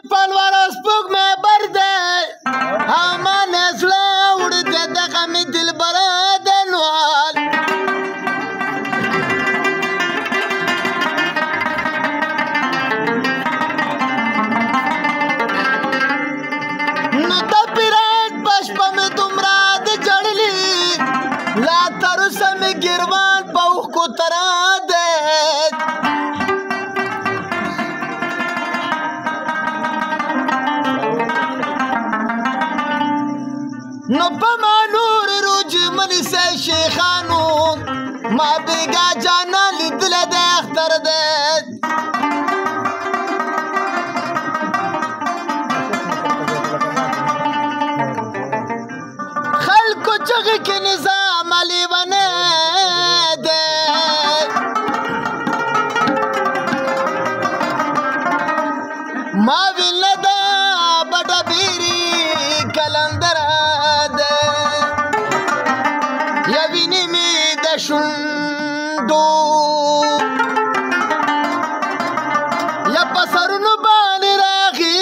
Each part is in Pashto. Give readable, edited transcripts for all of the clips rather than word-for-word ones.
پلوارا سپوږمۍ بر دی امان زړه وړه دغه مې دلبره د نوال نو د پیران په شپه مې دومره د جړلي لا تر اوسه مې ګروان په اوښکو ترا دی نو په ما نور روج منیسه شیخانو ما بیگا جانا لیدله د اختر دی خلکو چغې کې نظام لیونی دی ما ویله ده بډه بیري کلندر شوندو یا پسرونو باندې راغی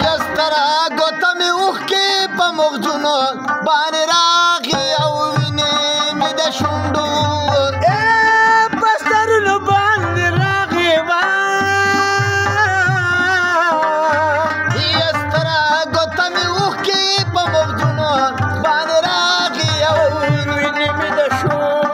یا ستره ګوته مې اوښکې په مغزونو باندې راغی او وینې مې د شونډو پسرونو باندې راغی یا ستره ګوته مې اوښکې په مغزونو باندې راغی او وینې مې د شونډو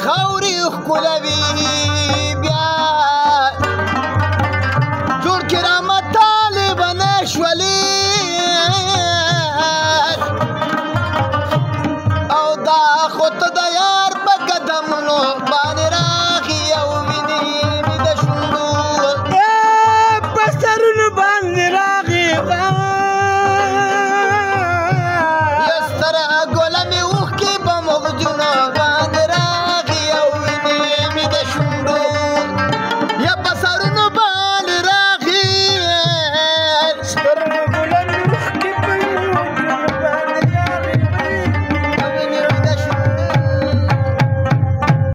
خاورې ښکلوي